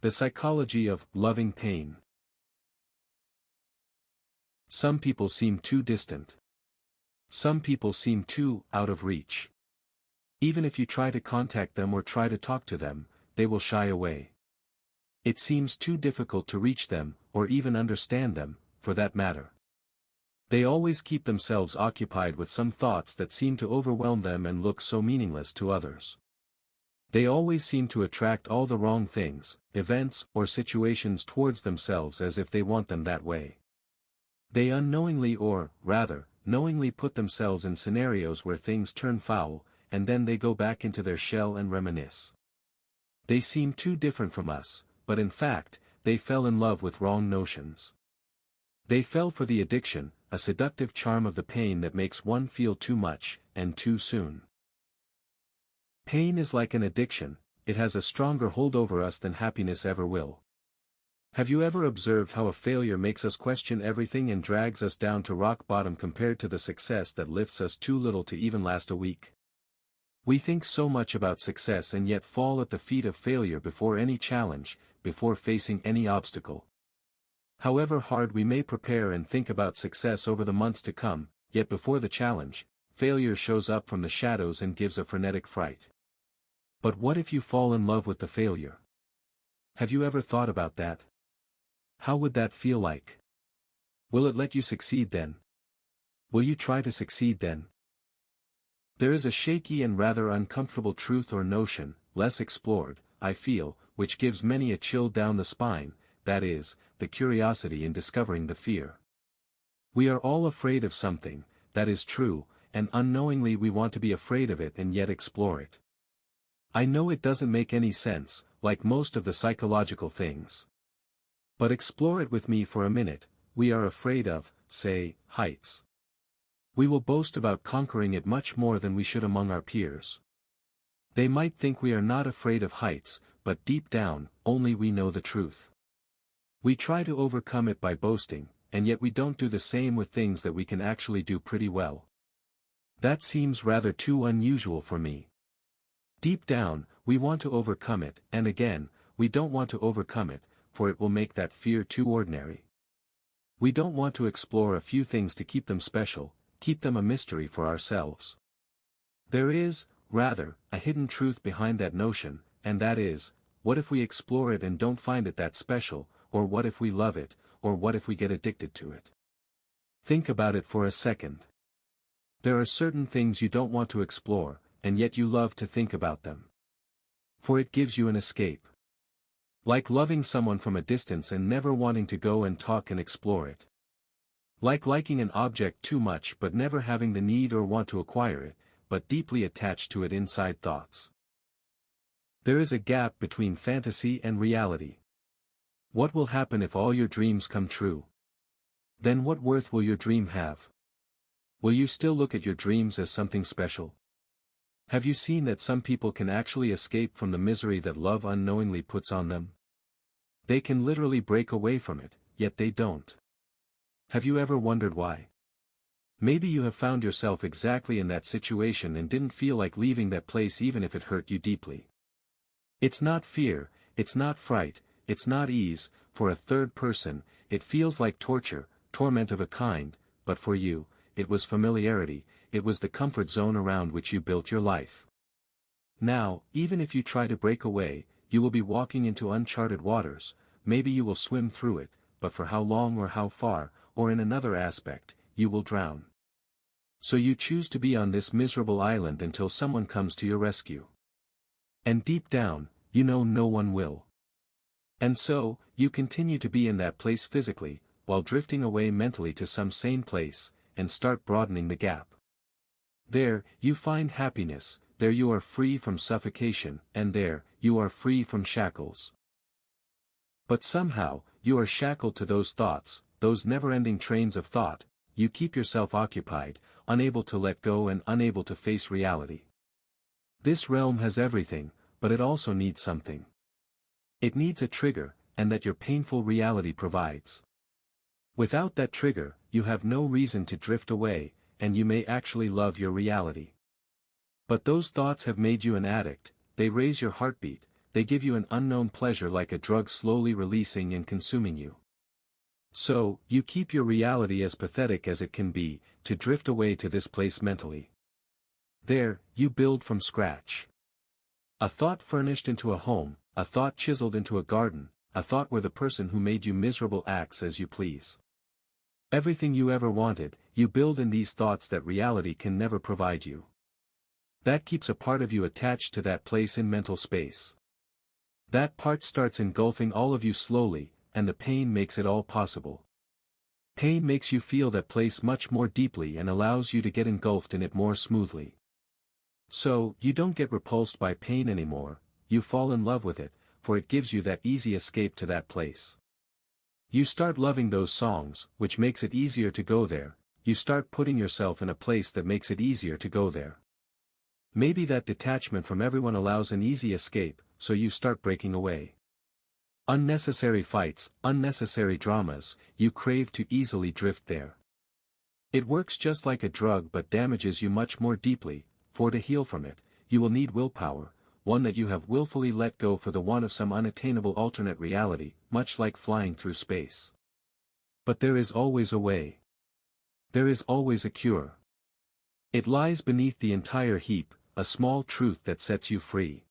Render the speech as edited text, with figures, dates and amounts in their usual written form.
The psychology of loving pain. Some people seem too distant. Some people seem too out of reach. Even if you try to contact them or try to talk to them, they will shy away. It seems too difficult to reach them, or even understand them, for that matter. They always keep themselves occupied with some thoughts that seem to overwhelm them and look so meaningless to others. They always seem to attract all the wrong things, events, or situations towards themselves as if they want them that way. They unknowingly or, rather, knowingly put themselves in scenarios where things turn foul, and then they go back into their shell and reminisce. They seem too different from us, but in fact, they fell in love with wrong notions. They fell for the addiction, a seductive charm of the pain that makes one feel too much, and too soon. Pain is like an addiction, it has a stronger hold over us than happiness ever will. Have you ever observed how a failure makes us question everything and drags us down to rock bottom compared to the success that lifts us too little to even last a week? We think so much about success and yet fall at the feet of failure before any challenge, before facing any obstacle. However hard we may prepare and think about success over the months to come, yet before the challenge, failure shows up from the shadows and gives a frenetic fright. But what if you fall in love with the failure? Have you ever thought about that? How would that feel like? Will it let you succeed then? Will you try to succeed then? There is a shaky and rather uncomfortable truth or notion, less explored, I feel, which gives many a chill down the spine, that is, the curiosity in discovering the fear. We are all afraid of something, that is true, and unknowingly we want to be afraid of it and yet explore it. I know it doesn't make any sense, like most of the psychological things. But explore it with me for a minute. We are afraid of, say, heights. We will boast about conquering it much more than we should among our peers. They might think we are not afraid of heights, but deep down, only we know the truth. We try to overcome it by boasting, and yet we don't do the same with things that we can actually do pretty well. That seems rather too unusual for me. Deep down, we want to overcome it, and again, we don't want to overcome it, for it will make that fear too ordinary. We don't want to explore a few things to keep them special, keep them a mystery for ourselves. There is, rather, a hidden truth behind that notion, and that is, what if we explore it and don't find it that special, or what if we love it, or what if we get addicted to it? Think about it for a second. There are certain things you don't want to explore, and yet you love to think about them. For it gives you an escape. Like loving someone from a distance and never wanting to go and talk and explore it. Like liking an object too much but never having the need or want to acquire it, but deeply attached to it inside thoughts. There is a gap between fantasy and reality. What will happen if all your dreams come true? Then what worth will your dream have? Will you still look at your dreams as something special? Have you seen that some people can actually escape from the misery that love unknowingly puts on them? They can literally break away from it, yet they don't. Have you ever wondered why? Maybe you have found yourself exactly in that situation and didn't feel like leaving that place even if it hurt you deeply. It's not fear, it's not fright, it's not ease. For a third person, it feels like torture, torment of a kind, but for you, it was familiarity, it was the comfort zone around which you built your life. Now, even if you try to break away, you will be walking into uncharted waters. Maybe you will swim through it, but for how long or how far, or in another aspect, you will drown. So you choose to be on this miserable island until someone comes to your rescue. And deep down, you know no one will. And so, you continue to be in that place physically, while drifting away mentally to some sane place, and start broadening the gap. There, you find happiness, there you are free from suffocation, and there, you are free from shackles. But somehow, you are shackled to those thoughts, those never-ending trains of thought. You keep yourself occupied, unable to let go and unable to face reality. This realm has everything, but it also needs something. It needs a trigger, and that your painful reality provides. Without that trigger, you have no reason to drift away, and you may actually love your reality. But those thoughts have made you an addict, they raise your heartbeat, they give you an unknown pleasure like a drug slowly releasing and consuming you. So, you keep your reality as pathetic as it can be, to drift away to this place mentally. There, you build from scratch. A thought furnished into a home, a thought chiseled into a garden, a thought where the person who made you miserable acts as you please. Everything you ever wanted, you build in these thoughts that reality can never provide you. That keeps a part of you attached to that place in mental space. That part starts engulfing all of you slowly, and the pain makes it all possible. Pain makes you feel that place much more deeply and allows you to get engulfed in it more smoothly. So, you don't get repulsed by pain anymore, you fall in love with it, for it gives you that easy escape to that place. You start loving those songs, which makes it easier to go there, you start putting yourself in a place that makes it easier to go there. Maybe that detachment from everyone allows an easy escape, so you start breaking away. Unnecessary fights, unnecessary dramas, you crave to easily drift there. It works just like a drug but damages you much more deeply, for to heal from it, you will need willpower, one that you have willfully let go for the want of some unattainable alternate reality, much like flying through space. But there is always a way. There is always a cure. It lies beneath the entire heap, a small truth that sets you free.